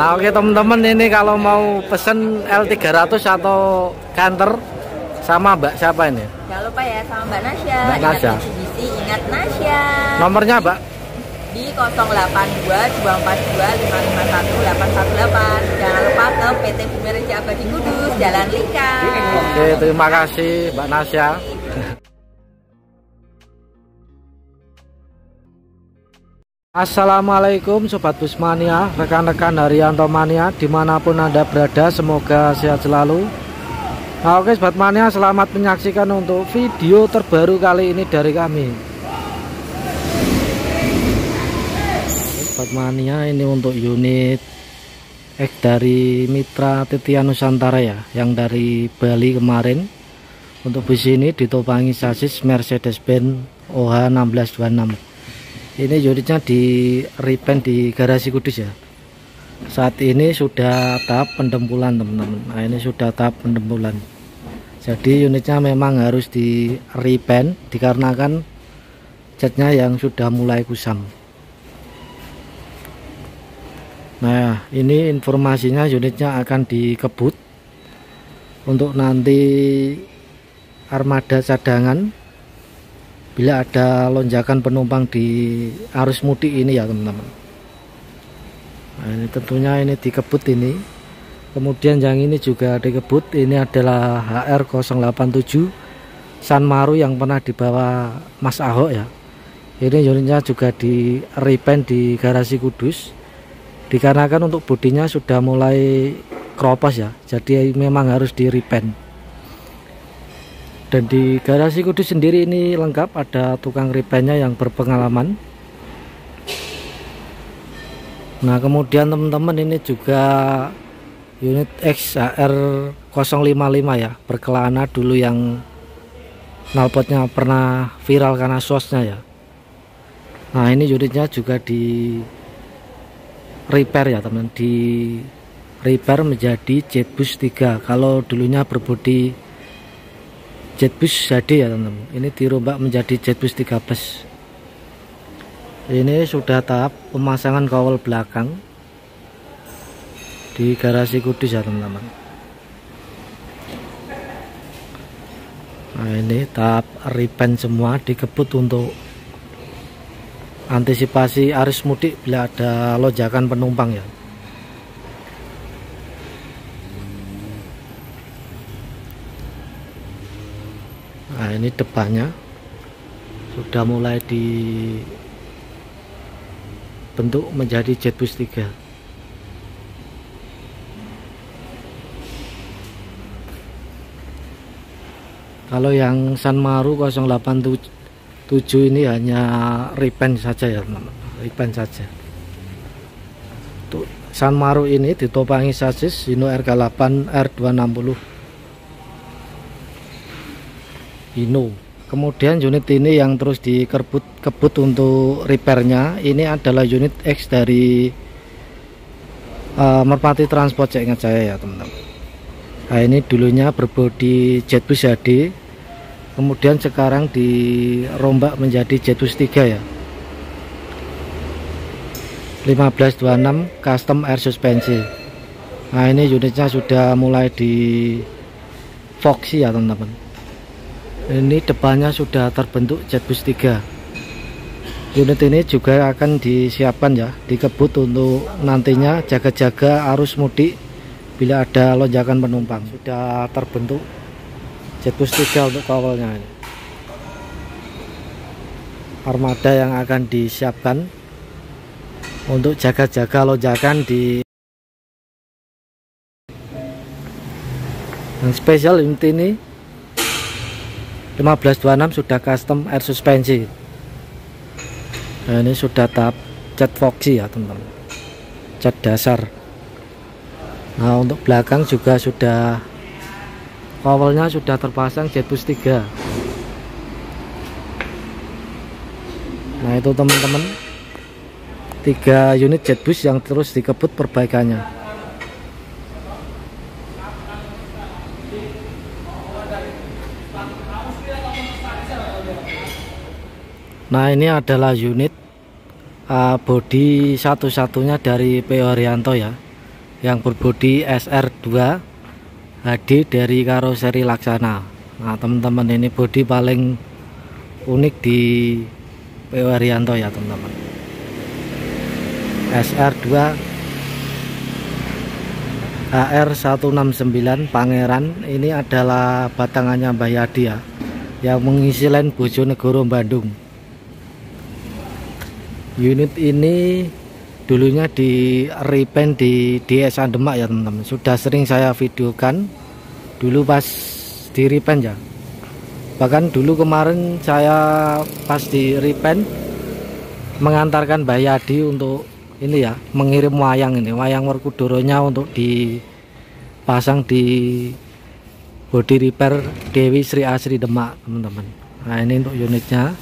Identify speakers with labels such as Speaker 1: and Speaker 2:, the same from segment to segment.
Speaker 1: Nah oke teman-teman, ini kalau mau pesen L300 atau Canter sama Mbak siapa ini?
Speaker 2: Jangan lupa ya sama Mbak Nasya.
Speaker 1: Mbak Nasya.
Speaker 2: Ingat Mitsubishi, ingat Nasya.
Speaker 1: Nomornya Mbak?
Speaker 2: Di 082 242 551 818. Jangan lupa ke PT Bumi Reja Abadi Kudus, Jalan Lingkar.
Speaker 1: Oke, terima kasih Mbak Nasya. Assalamualaikum Sobat Busmania, rekan-rekan Haryanto Mania, dimanapun Anda berada, semoga sehat selalu. Nah oke Sobat Mania, selamat menyaksikan untuk video terbaru kali ini dari kami. Sobat Mania, ini untuk unit X dari Mitra Titian Nusantara ya, yang dari Bali kemarin. Untuk bus ini ditopangi sasis Mercedes-Benz OH1626. Ini unitnya di repaint di garasi Kudus ya. Saat ini sudah tahap pendempulan teman-teman. Nah ini sudah tahap pendempulan. Jadi unitnya memang harus di repaint dikarenakan catnya yang sudah mulai kusam. Nah ini informasinya, unitnya akan dikebut untuk nanti armada cadangan bila ada lonjakan penumpang di arus mudik ini ya teman-teman. Nah ini tentunya ini dikebut ini. Kemudian yang ini juga dikebut. Ini adalah HR087 Sanmaru yang pernah dibawa Mas Ahok ya. Ini unitnya juga di repaint di garasi Kudus. Dikarenakan untuk bodinya sudah mulai kropos ya. Jadi memang harus di repaint. Dan di garasi Kudus sendiri ini lengkap, ada tukang repaintnya yang berpengalaman. Nah kemudian teman-teman, ini juga unit XHR055 ya, berkelana dulu yang knalpotnya pernah viral karena sosnya ya. Nah ini unitnya juga di repair ya teman, di repair menjadi Jetbus 3. Kalau dulunya berbodi Jetbus HD ya teman-teman, ini dirombak menjadi Jetbus 3 Plus. Ini sudah tahap pemasangan kawal belakang di garasi Kudus ya teman-teman. Nah ini tahap repaint semua, dikebut untuk antisipasi arus mudik bila ada lonjakan penumpang ya. Nah ini depannya sudah mulai dibentuk menjadi Jetbus 3. Kalau yang Sanmaru 087 ini hanya repaint saja ya teman-teman, repaint saja. Untuk Sanmaru ini ditopangi sasis Hino RK8 R260 Hino. Kemudian unit ini yang terus dikebut untuk repairnya, ini adalah unit X dari Merpati Transport, saya ingat saya ya teman-teman. Nah ini dulunya berbodi Jetbus HD, kemudian sekarang dirombak menjadi Jetbus 3 ya, 1526 custom air suspensi. Nah ini unitnya sudah mulai di Foxy ya teman-teman. Ini depannya sudah terbentuk Jetbus 3. Unit ini juga akan disiapkan ya, dikebut untuk nantinya jaga-jaga arus mudik bila ada lonjakan penumpang. Sudah terbentuk Jetbus 3 untuk kawalnya ini. Armada yang akan disiapkan untuk jaga-jaga lonjakan di. Yang spesial unit ini 1526 sudah custom air suspensi. Nah ini sudah tahap cat Foxy ya teman-teman, cat dasar. Nah untuk belakang juga sudah kawalnya sudah terpasang Jetbus 3. Nah itu teman-teman, 3 unit Jetbus yang terus dikebut perbaikannya. Nah ini adalah unit bodi satu-satunya dari PO Haryanto ya. yang berbodi SR2 HD dari karoseri Laksana. Nah teman-teman, ini bodi paling unik di PO Haryanto ya teman-teman. SR2 HR169 Pangeran. Ini adalah batangannya Mbah Yadi ya, yang mengisi line Bojonegoro Bandung. Unit ini dulunya di repaint di DSA Demak ya teman-teman. Sudah sering saya videokan dulu pas di repaint ya. Bahkan dulu kemarin saya pas di repaint mengantarkan Mbah Yadi untuk ini ya, mengirim wayang ini, wayang Werkudoronya untuk dipasang di body repair Dewi Sri Asri Demak teman-teman. Nah ini untuk unitnya.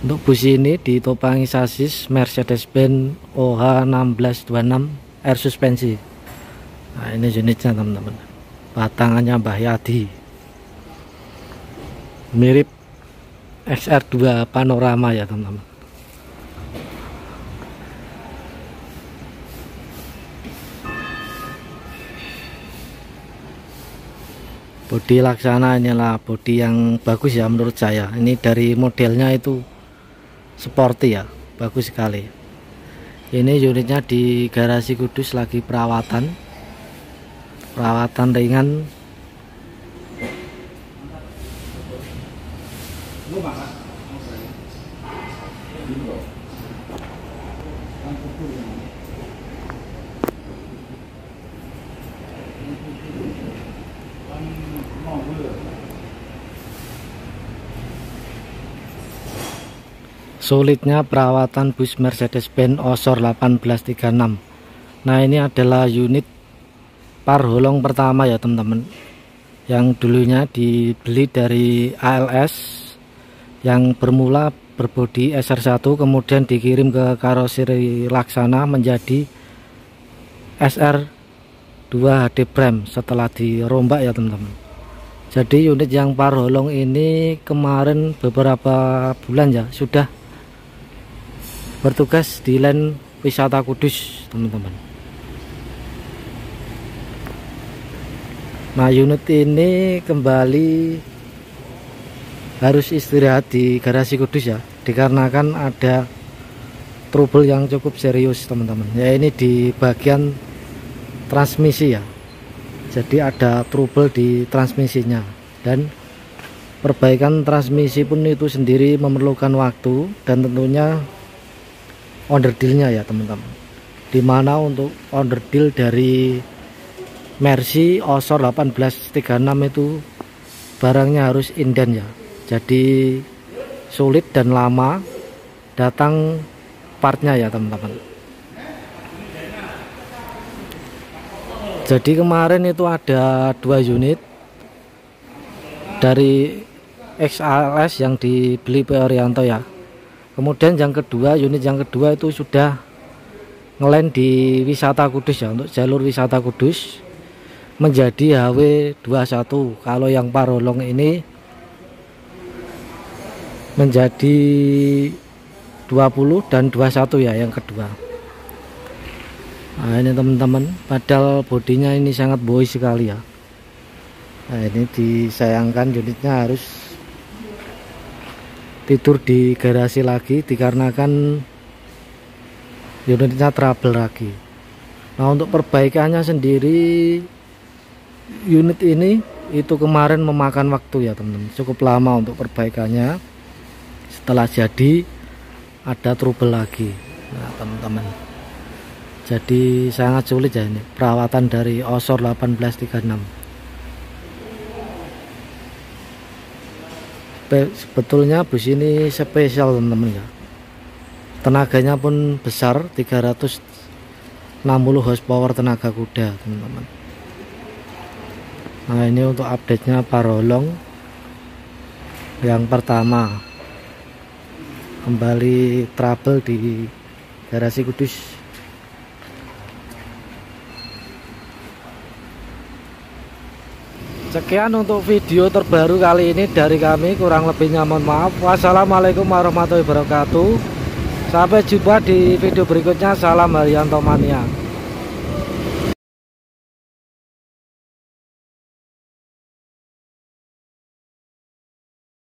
Speaker 1: Untuk bus ini ditopangi sasis Mercedes-Benz OH1626 air suspensi. Nah ini unitnya teman-teman, batangannya Mbah Yadi, mirip XR2 Panorama ya teman-teman. Bodi Laksana inilah bodi yang bagus ya menurut saya. Ini dari modelnya itu sporty ya, bagus sekali. Ini unitnya di garasi Kudus lagi perawatan ringan. Sulitnya perawatan bus Mercedes-Benz Osor 1836. Nah ini adalah unit parholong pertama ya teman-teman, yang dulunya dibeli dari ALS yang bermula berbodi SR1, kemudian dikirim ke karoseri Laksana menjadi SR2 HD Prime setelah dirombak ya teman-teman. Jadi unit yang parholong ini kemarin beberapa bulan ya sudah bertugas di line wisata Kudus teman-teman. Nah unit ini kembali harus istirahat di garasi Kudus ya, dikarenakan ada trouble yang cukup serius teman-teman. Ya ini di bagian transmisi ya, jadi ada trouble di transmisinya, dan perbaikan transmisi pun itu sendiri memerlukan waktu dan tentunya onderdilnya ya teman-teman, dimana untuk onderdil dari Mercy Osor 1836 itu barangnya harus inden ya, jadi sulit dan lama datang partnya ya teman-teman. Jadi kemarin itu ada 2 unit dari XALS yang dibeli PO Haryanto ya. Kemudian yang kedua, unit yang kedua itu sudah ngelain di wisata Kudus ya, untuk jalur wisata Kudus menjadi HW21. Kalau yang parholong ini menjadi 20 dan 21 ya yang kedua. Nah ini teman-teman, padahal bodinya ini sangat boy sekali ya. Nah ini disayangkan unitnya harus tidur di garasi lagi dikarenakan unitnya trouble lagi. Nah untuk perbaikannya sendiri unit ini itu kemarin memakan waktu ya teman-teman, cukup lama untuk perbaikannya. Setelah jadi ada trouble lagi. Nah teman-teman, jadi sangat sulit ya ini perawatan dari Osor 1836. Sebetulnya bus ini spesial teman-teman ya, tenaganya pun besar, 360 horsepower tenaga kuda teman-teman. Nah ini untuk update nya parholong yang pertama, kembali trouble di garasi Kudus. Sekian untuk video terbaru kali ini dari kami, kurang lebihnya mohon maaf. Wassalamualaikum warahmatullahi wabarakatuh. Sampai jumpa di video berikutnya. Salam Haryanto Mania.